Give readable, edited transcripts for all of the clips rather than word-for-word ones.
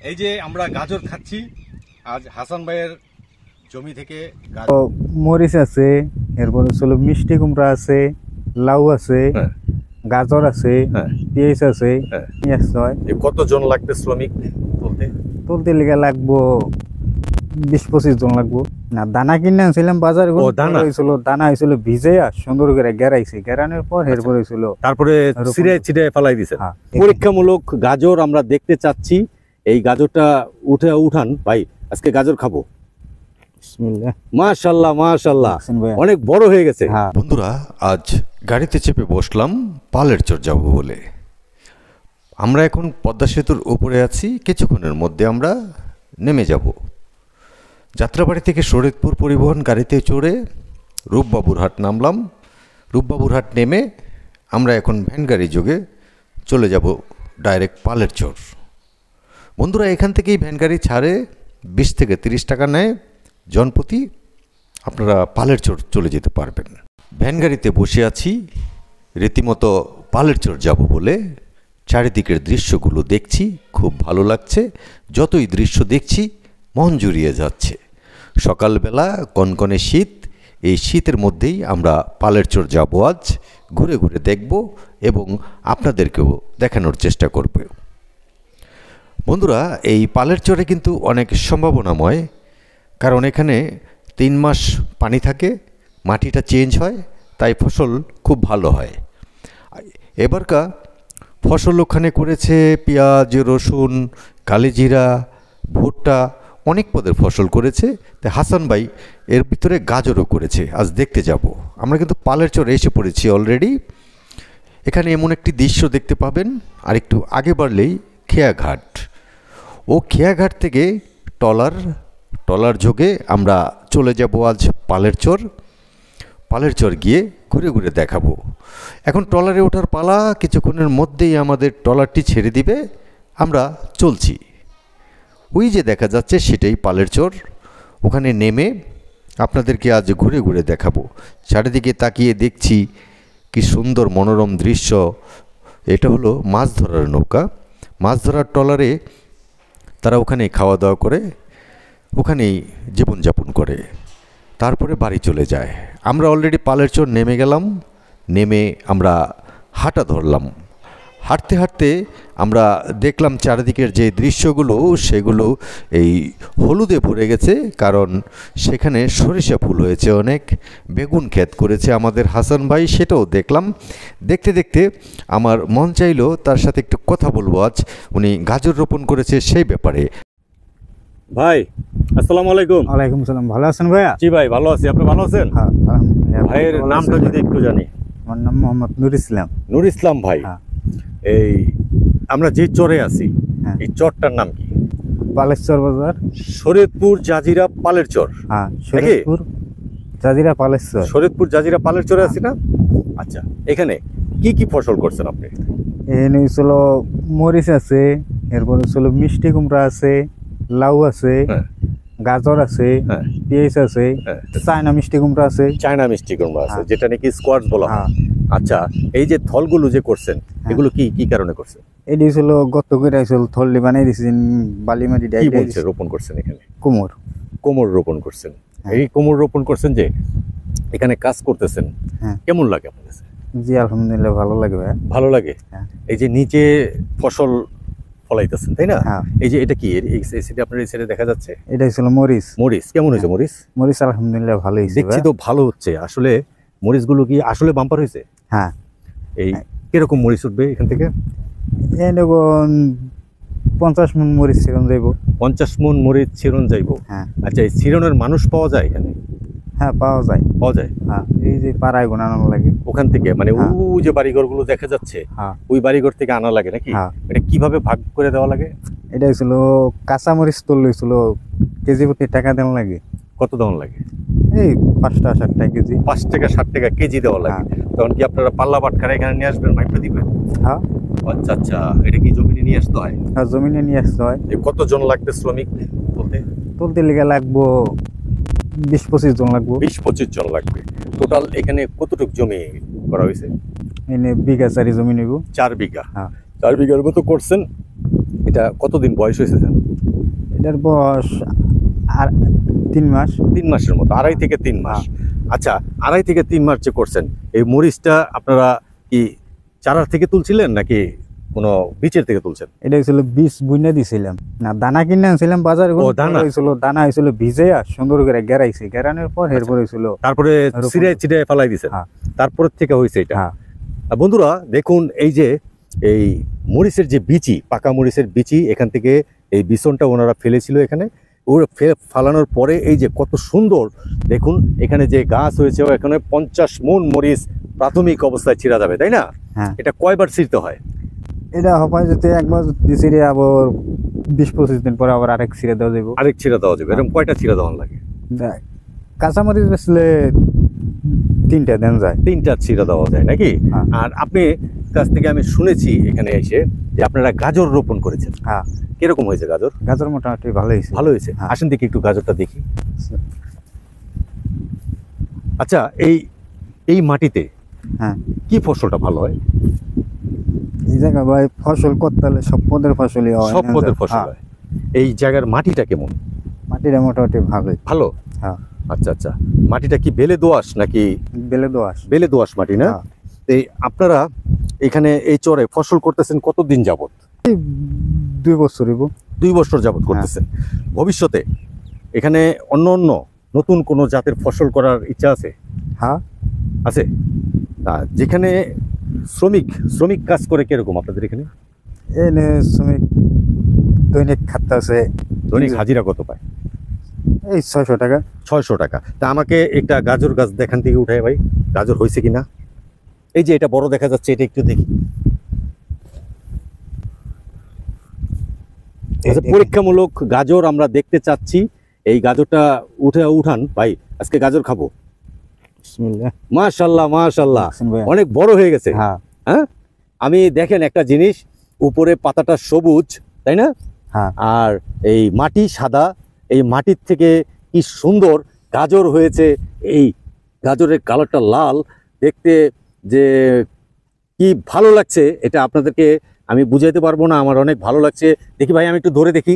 এই যে আমরা গাজর খাচ্ছি আজ হাসান ভাইয়ের জমি থেকে। মরিচ আছে, এরপরে ছিল মিষ্টি কুমড়া আছে, লাউ আছে, গাজর আছে, পেঁয়াজ আছে। কতজন লাগবে শ্রমিক তুলতে লেগে লাগবো 20-25 জন লাগবো। না দানা কিনে আনছিলাম বাজারে, দানা হয়েছিল ভিজে সুন্দর করে গেরাইছে, গেরানোর পর এরপরে হয়েছিল তারপরে ছিটায় ফেলাই দিছে। পরীক্ষামূলক গাজর আমরা দেখতে চাচ্ছি। এই গাজরটা উঠান ভাই, আজকে গাজর খাবো। মাশাআল্লাহ মাশাআল্লাহ, অনেক বড় হয়ে গেছে। বন্ধুরা, আজ গাড়িতে চেপে বসলাম পালের চর যাব বলে। আমরা এখন পদ্মা সেতুর উপরে আছি, কিছুক্ষণের মধ্যে আমরা নেমে যাব। যাত্রাবাড়ি থেকে শরীয়তপুর পরিবহন গাড়িতে চড়ে রূপবাবুরহাট নামলাম। রূপবাবুরহাট নেমে আমরা এখন ভ্যান গাড়ি যোগে চলে যাব ডাইরেক্ট পালের চর। বন্ধুরা, এখান থেকেই ভ্যান গাড়ি ছাড়ে 20 থেকে 30 টাকা নেয় জনপ্রতি। আপনারা পালের চর চলে যেতে পারবেন। ভ্যান গাড়িতে বসে আছি রীতিমতো পালের চর যাব বলে। চারিদিকের দৃশ্যগুলো দেখছি, খুব ভালো লাগছে। যতই দৃশ্য দেখছি মন জুড়িয়ে যাচ্ছে। সকালবেলা কনকনে শীত, এই শীতের মধ্যেই আমরা পালের চর যাব আজ। ঘুরে ঘুরে দেখব এবং আপনাদেরকেও দেখানোর চেষ্টা করব। বন্ধুরা, এই পালের চরে কিন্তু অনেক সম্ভাবনাময়, কারণ এখানে 3 মাস পানি থাকে, মাটিটা চেঞ্জ হয়, তাই ফসল খুব ভালো হয়। এবারকার ফসল ওখানে করেছে পেঁয়াজ, রসুন, কালিজিরা, ভুট্টা, অনেক পদের ফসল করেছে। তাই হাসান ভাই এর ভিতরে গাজরও করেছে। আজ দেখতে যাব। আমরা কিন্তু পালের চরে এসে পড়েছি অলরেডি। এখানে এমন একটি দৃশ্য দেখতে পাবেন, আর একটু আগে বাড়লেই খেয়াঘাট। ও খেয়াঘাট থেকে টলার যোগে আমরা চলে যাব আজ পালের চর। পালের চর গিয়ে ঘুরে ঘুরে দেখাবো। এখন ট্রলারে ওঠার পালা, কিছুক্ষণের মধ্যেই আমাদের ট্রলারটি ছেড়ে দিবে। আমরা চলছি। ওই যে দেখা যাচ্ছে সেটাই পালের চর। ওখানে নেমে আপনাদেরকে আজ ঘুরে ঘুরে দেখাবো। চারিদিকে তাকিয়ে দেখছি কি সুন্দর মনোরম দৃশ্য। এটা হলো মাছ ধরার নৌকা। মাছ ধরার ট্রলারে তারা ওখানে খাওয়া দাওয়া করে, ওখানেই জীবনযাপন করে, তারপরে বাড়ি চলে যায়। আমরা অলরেডি পালের চর নেমে গেলাম। নেমে আমরা হাঁটা ধরলাম। হাঁটতে হাঁটতে আমরা দেখলাম চারিদিকের যে দৃশ্যগুলো, সেগুলো এই হলুদে ভরে গেছে, কারণ সেখানে সরিষা ফুল হয়েছে অনেক। বেগুন ক্ষেত করেছে আমাদের হাসান ভাই, সেটাও দেখলাম। দেখতে দেখতে আমার মন চাইলো তার সাথে একটু কথা বলবো আজ। উনি গাজর রোপণ করেছে সেই ব্যাপারে। ভাই আসসালামু আলাইকুম। ওয়ালাইকুম আসসালাম। ভালো আছেন ভাইয়া? জি ভাই, ভালো আছি। আপনি ভালো আছেন? হ্যাঁ আলহামদুলিল্লাহ। ভাইয়ের নামটা যদি একটু জানি। আমার নাম মোহাম্মদ নুর ইসলাম। নুর ইসলাম ভাই। এই আমরা যে চরে আছি, এই চরটার নাম কি? পালের চর বাজার, শরীয়তপুর জাজিরা পালের চর। হ্যাঁ, শরীয়তপুর জাজিরা পালের চর। শরীয়তপুর জাজিরা পালের চরে আছি না? আচ্ছা, এখানে কি কি ফসল করছেন আপনি? এখানে ছিল মরিচ আছে, এরপরে ছিল মিষ্টি কুমড়া আছে, লাউ আছে, গাজর আছে, পেঁয়াজ আছে, চায়না মিষ্টি কুমড়া আছে। চায়না মিষ্টি কুমড়া আছে, যেটা নাকি স্কোয়াশ বলা হয়। আচ্ছা, এই যে থলগুলো যে করছেন, এগুলো কি কি কারণে করছেন? এটি ছিল গত করে ছিল থলি বানাই দিয়েছেন, বালি মাটি কি বলছে রোপণ করছেন এখানে? কোমর রোপণ করছেন। এই কোমর রোপণ করছেন যে এখানে কাজ করতেছেন, কেমন লাগে আপনার কাছে? জি আলহামদুলিল্লাহ ভালো লাগে ভাই। ভালো লাগে। এই যে নিচে ফসল ফলাইতেছেন, তাই না? এই যে এটা কি আপনার এই সাইডে দেখা যাচ্ছে, এটাই ছিল মরিচ। মরিচ কেমন হয়েছে? মরিচ আলহামদুলিল্লাহ ভালো হয়েছে। দেখছি তো ভালো হচ্ছে। আসলে মরিচগুলো কি আসলে বাম্পার হয়েছে? হ্যাঁ। এই কিরকম মরিচ উঠবে এখান থেকে? এই দেখুন 50 মণ মরিচ ছিরণ যাইব। 50 মণ মরিচ ছিরণ যাইব। হ্যাঁ। আচ্ছা, এই ছিরণের মানুষ পাওয়া যায় এখানে? হ্যাঁ পাওয়া যায়। হ্যাঁ, এই যে পাড়ায় গোনানো লাগে ওখান থেকে, মানে ওই যে বাড়িঘর গুলো দেখা যাচ্ছে, ওই বাড়িঘর থেকে আনা লাগে নাকি? এটা কিভাবে ভাগ করে দেওয়া লাগে? এটা ছিল কাঁচা মরিচ তোল হয়েছিল, কেজি প্রতি টাকা দেওয়া লাগে। কত দেওয়া লাগে? এই 5 টাকা 60 টাকা কেজি। 5 টাকা 60 টাকা কেজি দেওয়া লাগে। তখন কি আপনারা পাল্লা বাটখারা এখানে নিয়ে আসবেন, মাইপা দিবেন? হ্যাঁ। আচ্ছা আচ্ছা, এটা কি জমিনে নিয়ে আসতে হয়? হ্যাঁ, জমিনে নিয়ে আসতে হয়। কতজন লাগবে শ্রমিক তুলতে লেগে লাগবো 20-25 জন লাগবো। 20-25 জন লাগবে। টোটাল এখানে কতটুকু জমি করা হয়েছে? এনে বিঘা 4 জমি নেব। 4 বিঘা। 4 বিঘার মতো করছেন। এটা কতদিন বয়স হয়েছে জানেন? এটার বয়স আর 3 মাস। 3 মাসের মতো, 2.5 থেকে 3 মাস। আচ্ছা, 2.5 থেকে 3 মাস যে করছেন, এই মরিচটা আপনারা কি চারা থেকে তুলছিলেন নাকি কোনো বীজের থেকে তুলছেন? এটা হয়েছিল বীজ বুনে দিছিলাম, না দানা কিনে আনছিলাম বাজারে। দানা হয়েছিল, দানা হয়েছিল ভিজে আর সুন্দর করে গেরাইছে, গেরানোর পর এরপর হয়েছিল তারপরে ছিটায় ফেলাই দিছেন, তারপর থেকে হয়েছে এটা। বন্ধুরা দেখুন, এই যে এই মরিচের যে বিচি, পাকা মরিচের বিচি, এখান থেকে এই বিচনটা ওনারা ফেলেছিল এখানে। ফালানোর পরে এই যে কত সুন্দর দেখুন, এখানে যে গাছ হয়েছে, এখানে 50 মণ মরিচ প্রাথমিক অবস্থায় ছিঁড়া যাবে, তাই না? এটা কয়বার ছিঁড়তে হয়? এটা হয় যদি একবার ছিঁড়ে আবার 20-25 দিন পরে আবার আরেক ছিঁড়ে দেওয়া যাবে। আরেক ছিঁড়া দেওয়া যাবে। এরকম কয়টা ছিঁড়া দেওয়া লাগে? কাঁচামরিচ বেচলে 3টা দেন যায়। 3টা ছিঁড়া দেওয়া যায় নাকি? আর আপনি কাছ থেকে আমি শুনেছি এখানে এসে যে আপনারা গাজর রোপণ করেছেন। কিরকম হয়েছে গাজর? গাজর মোটামুটি ভালো হয়েছে। ভালো হয়েছে। আসেন দেখি একটু গাজরটা দেখি। আচ্ছা, এই মাটিতে কি ফসলটা ভালো হয়? এই জায়গা ভাই ফসল করতে হলে সব পদের ফসলই হয়। সব পদের ফসল হয়। এই জায়গার মাটিটা কেমন? মাটিটা মোটামুটি ভালোই। ভালো? আচ্ছা আচ্ছা। মাটিটা কি বেলে দোআঁশ নাকি? বেলে দোআঁশ। বেলে দোআঁশ মাটি না? এই আপনারা এখানে এই চরে ফসল করতেছেন কতদিন যাবত? 2 বছর। 2 বছর যাবত করতেছেন। ভবিষ্যতে এখানে অন্য নতুন কোনো জাতের ফসল করার ইচ্ছা আছে? আছে। যেখানে শ্রমিক কাজ করে কিরকম আপনাদের এখানে? এনে শ্রমিক দৈনিক খাতে আছে। দৈনিক হাজিরা কত পায়? এই 600 টাকা। 600 টাকা। তা আমাকে একটা গাজর গাছ দেখান থেকে উঠায় ভাই, গাজর হয়েছে কিনা। এই যে এটা বড় দেখা যাচ্ছে, এটা একটু দেখি। পরীক্ষামূলক গাজর আমরা দেখতে চাচ্ছি। এই গাজরটা উঠান ভাই, আজকে গাজর খাবো। মাশাআল্লাহ মাশাআল্লাহ, অনেক বড় হয়ে গেছে। আমি দেখেন একটা জিনিস, উপরে পাতাটা সবুজ, তাই না? আর এই মাটি সাদা, এই মাটির থেকে কি সুন্দর গাজর হয়েছে। এই গাজরের কালারটা লাল, দেখতে যে কি ভালো লাগছে এটা আপনাদেরকে আমি বুঝাইতে পারবো না। আমার অনেক ভালো লাগছে। দেখি ভাই, আমি একটু ধরে দেখি।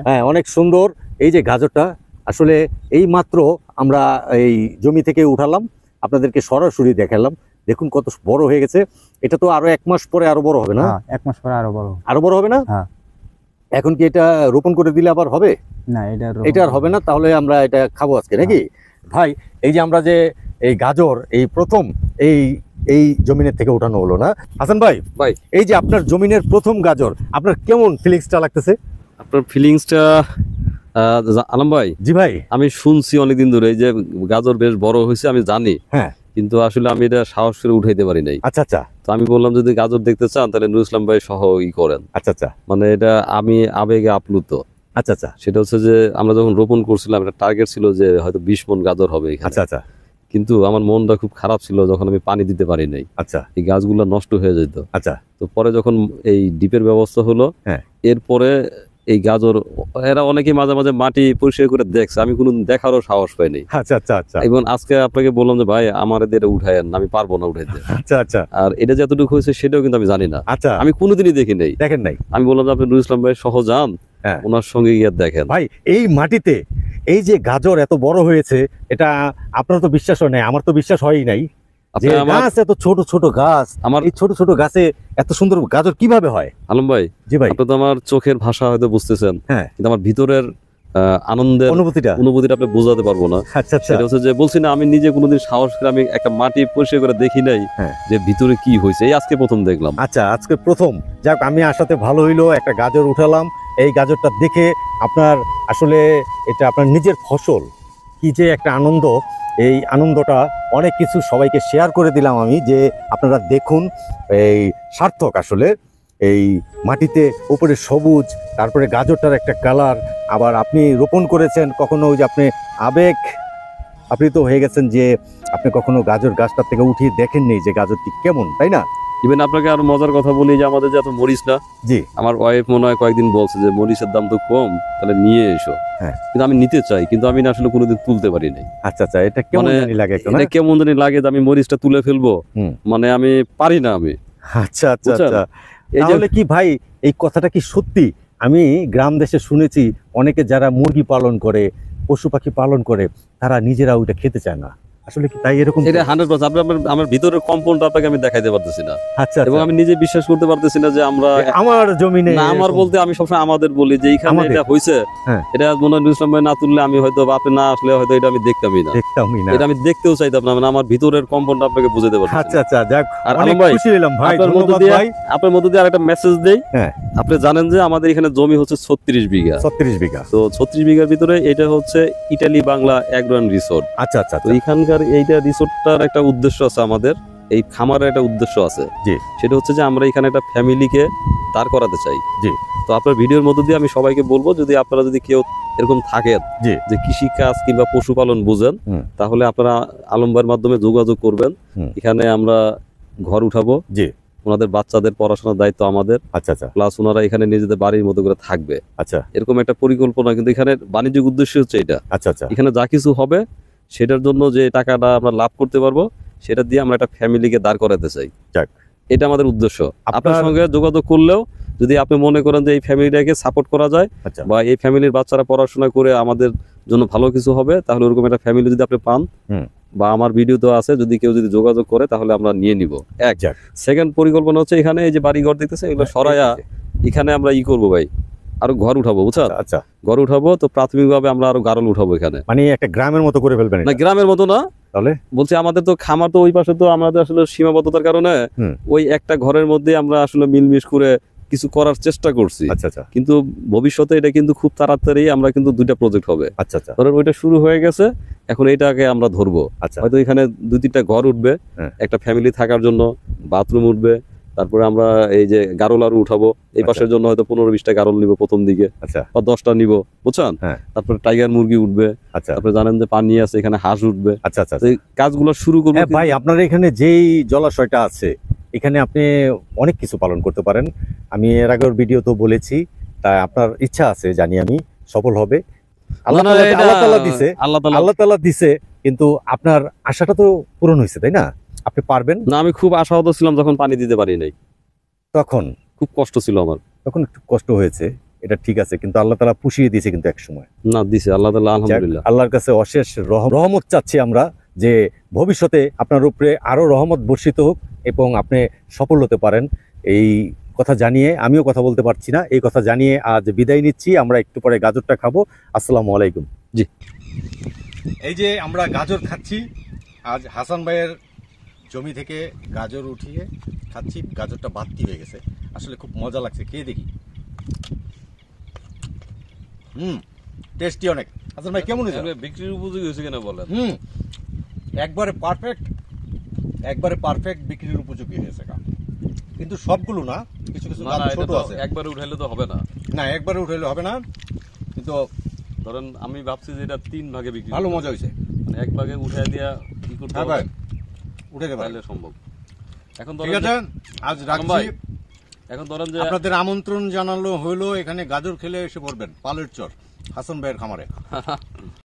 হ্যাঁ, অনেক সুন্দর। এই যে গাজরটা আসলে এই মাত্র আমরা এই জমি থেকে উঠালাম, আপনাদেরকে সরাসরি দেখালাম। দেখুন কত বড় হয়ে গেছে। এটা তো আরো 1 মাস পরে আরো বড় হবে না? 1 মাস পরে আরো বড় হবে না? এখন কি এটা রোপণ করে দিলে আবার হবে? না, এটা আর হবে না। তাহলে আমরা এটা খাবো আজকে নাকি? ভাই, এই যে আমরা যে এই গাজর এই প্রথম এই জমিনের থেকে উঠানো হলো না, হাসান ভাই, এই যে আপনার জমিনের প্রথম গাজর, আপনার কেমন ফিলিংসটা লাগতেছে? আপনার ফিলিংসটা আলম ভাই? জি ভাই, আমি শুনছি অনেকদিন ধরে এই যে গাজর বেশ বড় হয়েছে, আমি জানি। কিন্তু আসলে আমি এটা সাহস করে উঠাইতে পারি নাই। আচ্ছা আচ্ছা। তো আমি বললাম যদি গাজর দেখতে চান তাহলে নুরুল ইসলাম ভাই সহ করেন। আচ্ছা আচ্ছা। মানে এটা আমি আবেগে আপ্লুত। আচ্ছা আচ্ছা। সেটা হচ্ছে যে আমরা যখন রোপণ করছিলাম, একটা টার্গেট ছিল যে হয়তো 20 মণ গাজর হবে এখানে। আচ্ছা আচ্ছা। কিন্তু আমার মনটা খুব খারাপ ছিল যখন আমি পানি দিতে পারি নাই। আচ্ছা। এই গাছগুলো নষ্ট হয়ে যেত। আচ্ছা। তো পরে যখন এই ডিপের ব্যবস্থা হলো, এরপরে এই গাজর এরা অনেকে মাঝে মাঝে মাটি পরিষ্কার করে দেখছে, আমি কোনো দেখারও সাহস পাইনি। আচ্ছা আচ্ছা আচ্ছা। এবং আজকে আপনাকে বললাম যে ভাই আমার এদের উঠায়েন, আমি পারবো না উঠাইতে। আচ্ছা আচ্ছা। আর এটা যতটুকু হয়েছে সেটাও কিন্তু আমি জানি না। আচ্ছা। আমি কোনোদিনই দেখি নাই। দেখেন নাই? আমি বললাম যে আপনি নুরুল ইসলাম ভাই সহ যান, ওনার সঙ্গে গিয়ে দেখেন। ভাই, এই মাটিতে এই যে গাজর এত বড় হয়েছে, এটা আপনার তো বিশ্বাস হয় নাই, আমার তো বিশ্বাস হয়ই নাই। গাছ এত ছোট ছোট গাছ, আমার এই ছোট ছোট গাছে এত সুন্দর গাজর কিভাবে হয়? আলম ভাই, জি ভাই, আপনি তো আমার চোখের ভাষা হয়তো বুঝতেছেন, কিন্তু আমার ভিতরের আনন্দের অনুভূতিটা আপনি বোঝাতে পারবো না। আচ্ছা আচ্ছা। সেটা হচ্ছে যে বলছি না, আমি নিজে কোনোদিন সাহস করে আমি একটা মাটি পরিষ্কার করে দেখি নাই যে ভিতরে কি হয়েছে, এই আজকে প্রথম দেখলাম। আচ্ছা, আজকে প্রথম। যাক, আমি আসাতে ভালো হইলো, একটা গাজর উঠালাম। এই গাজরটা দেখে আপনার আসলে এটা আপনার নিজের ফসল, কি যে একটা আনন্দ। এই আনন্দটা অনেক কিছু সবাইকে শেয়ার করে দিলাম আমি, যে আপনারা দেখুন এই সার্থক আসলে। এই মাটিতে উপরে সবুজ, তারপরে গাজরটার একটা কালার, আবার আপনি রোপণ করেছেন কখনো, ওই যে আপনি আপ্লুত হয়ে গেছেন যে আপনি কখনো গাজর গাছটার থেকে উঠিয়ে দেখেননি যে গাজরটি কেমন, তাই না? ইভেন আপনাকে আরো মজার কথা বলি যে আমাদের যে এত মরিচ না, জি, আমার ওয়াইফ মনে হয় কয়েকদিন বলছে যে মরিচের দাম তো কম, তাহলে নিয়ে এসো। কিন্তু আমি নিতে চাই, কিন্তু আমি না আসলে কোনোদিন তুলতে পারি নাই। আচ্ছা আচ্ছা। এটা কেমন জানি লাগে, এটা কেমন জানি লাগে যে আমি মরিচটা তুলে ফেলবো, মানে আমি পারি না আমি। আচ্ছা আচ্ছা আচ্ছা। তাহলে কি ভাই, এই কথাটা কি সত্যি? আমি গ্রাম দেশে শুনেছি অনেকে যারা মুরগি পালন করে, পশু পাখি পালন করে, তারা নিজেরা ওইটা খেতে চায় না, আসলে কি তাই? এরকম এটা 100%। আমার ভিতরের কম্পাউন্ডটা আপনাকে আমি দেখাইতে পারতেছি না, আচ্ছা, এবং আমি নিজে বিশ্বাস করতে পারতেছি না যে আমরা আমার জমিনে না, আমার বলতে আমি সবসময় আমাদের বলি যে এইখানে এটা হইছে, এটা মনে হয় ইসলাম ভাই না তুললে আমি হয়তো, আপনি না আসলে হয়তো এটা আমি দেখতামই না, এটা আমি দেখতেও চাইতাম না, মানে আমার ভিতরের কম্পাউন্ডটা আপনাকে বুঝাতে পারছি। আচ্ছা আচ্ছা, যাক, আর অনেক খুশি হলাম ভাই, ধন্যবাদ ভাই। আপনার মধ্যে দিয়ে আরেকটা মেসেজ দেই, আপনি জানেন যে আমাদের এখানে জমি হচ্ছে 36 বিঘা। 36 বিঘা। তো 36 বিঘার ভিতরে এটা হচ্ছে Italy Bangla agro and resort. আচ্ছা আচ্ছা, তো এখানকার এইটা রিসোর্টটার একটা উদ্দেশ্য আছে, আমাদের এই খামারের একটা উদ্দেশ্য আছে, জি, সেটা হচ্ছে যে আমরা এখানে একটা ফ্যামিলিকে দাঁড় করাতে চাই। জি, তো আপনার ভিডিওর মধ্যে দিয়ে আমি সবাইকে বলবো, যদি আপনারা যদি কেউ এরকম থাকেন যে কৃষি কাজ কিংবা পশুপালন বুঝেন, তাহলে আপনারা আলম ভাইয়ের মাধ্যমে যোগাযোগ করবেন। এখানে আমরা ঘর উঠাবো, জি, ওনাদের বাচ্চাদের পড়াশোনার দায়িত্ব আমাদের। আচ্ছা আচ্ছা, প্লাস ওনারা এখানে নিজেদের বাড়ির মতো করে থাকবে। আচ্ছা, এরকম একটা পরিকল্পনা, কিন্তু এখানে বাণিজ্যিক উদ্দেশ্য হচ্ছে এটা। আচ্ছা আচ্ছা, এখানে যা কিছু হবে সেটার জন্য যে টাকাটা আমরা লাভ করতে পারবো, সেটা দিয়ে আমরা একটা ফ্যামিলিকে দাঁড় করাতে চাই। যাক, এটা আমাদের উদ্দেশ্য। আপনার সঙ্গে যোগাযোগ করলেও যদি আপনি মনে করেন যে এই ফ্যামিলিটাকে সাপোর্ট করা যায়, বা এই ফ্যামিলির বাচ্চারা পড়াশোনা করে আমাদের জন্য ভালো কিছু হবে, তাহলে ওরকম একটা ফ্যামিলি যদি আপনি পান, বা আমার ভিডিও তো আছে, যদি কেউ যদি যোগাযোগ করে তাহলে আমরা নিয়ে নিব। এক সেকেন্ড পরিকল্পনা হচ্ছে এখানে এই যে বাড়ি ঘর দেখতেছে, এগুলো সরাইয়া এখানে আমরা করবো ভাই, আরো ঘর উঠাবো, বুঝছেন? আচ্ছা, ঘর উঠাবো, তো প্রাথমিকভাবে আমরা আরো গারল উঠাবো এখানে, মানে একটা গ্রামের মতো করে ফেলবেন? না, গ্রামের মতো না, তাহলে বলছি আমাদের তো খামার তো ওই পাশে, তো আমাদের আসলে সীমাবদ্ধতার কারণে ওই একটা ঘরের মধ্যে আমরা আসলে মিলমিশ করে কিছু করার চেষ্টা করছি। আচ্ছা আচ্ছা, কিন্তু ভবিষ্যতে এটা কিন্তু খুব তাড়াতাড়ি আমরা কিন্তু 2টা প্রজেক্ট হবে। আচ্ছা আচ্ছা, ধরেন ওইটা শুরু হয়ে গেছে, এখন এইটাকে আমরা ধরবো। আচ্ছা, হয়তো এখানে 2-3টা ঘর উঠবে, একটা ফ্যামিলি থাকার জন্য বাথরুম উঠবে, তারপরে আমরা এই যে গারল আরো উঠাবো, এই পাশের জন্য হয়তো 15-20টা গারল নিব প্রথম দিকে, আচ্ছা, বা 10টা নিব, বুঝছেন? তারপরে টাইগার মুরগি উঠবে। আচ্ছা, তারপরে জানেন যে পানি আছে, এখানে হাঁস উঠবে। আচ্ছা আচ্ছা, এই কাজগুলো শুরু করবো। ভাই, আপনার এখানে যেই জলাশয়টা আছে, এখানে আপনি অনেক কিছু পালন করতে পারেন। আমি এর আগের ভিডিও তো বলেছি, তাই আপনার ইচ্ছা আছে, জানি আমি সফল হবে। আল্লাহ তাআলা দিছে, কিন্তু আপনার আশাটা তো পূরণ হয়েছে, তাই না? আপনি পারবেন না? আমি খুব আশাহত ছিলাম যখন পানি দিতে পারি নাই, তখন খুব কষ্ট ছিল আমার, তখন একটু কষ্ট হয়েছে, এটা ঠিক আছে, কিন্তু আল্লাহ তাআলা পুষিয়ে দিয়েছে কিন্তু এক সময়। না, দিছে আল্লাহ তাআলা, আলহামদুলিল্লাহ। আল্লাহর কাছে অশেষ রহমত চাচ্ছি আমরা, যে ভবিষ্যতে আপনার উপরে আরো রহমত বর্ষিত হোক এবং আপনি সফল হতে পারেন। এই কথা জানিয়ে, আমিও কথা বলতে পারছি না, এই কথা জানিয়ে আজ বিদায় নিচ্ছি। আমরা একটু পরে গাজরটা খাবো। আসসালামু আলাইকুম। জি, এই যে আমরা গাজর খাচ্ছি, আজ হাসান ভাইয়ের জমি থেকে গাজর উঠিয়ে খাচ্ছি। গাজরটা বাড়তি হয়ে গেছে, আসলে খুব মজা লাগছে, খেয়ে দেখি। টেস্টি অনেক। হাসান ভাই, কেমন হয়েছে? বিক্রির উপযোগী হয়েছে কিনা বলেন? একবারে পারফেক্ট বিক্রির উপযোগী হয়েছে। কিন্তু সবগুলো না, কিছু কিছু ছোট আছে। একবারে উঠাইলে তো হবে না। না, একবারে উঠাইলে হবে না, কিন্তু ধরেন আমি ভাবছি যে এটা 3 ভাগে বিক্রি। ভালো মজা হয়েছে, মানে এক ভাগে উঠাই দিয়া কি করতে হবে, উঠাইতে পারলে সম্ভব। এখন ঠিক আছে, আজ রাখছি। এখন ধরেন যে আপনাদের আমন্ত্রণ জানালো হলো, এখানে গাজর খেলে এসে পড়বেন পালের চর হাসান ভাইয়ের খামারে।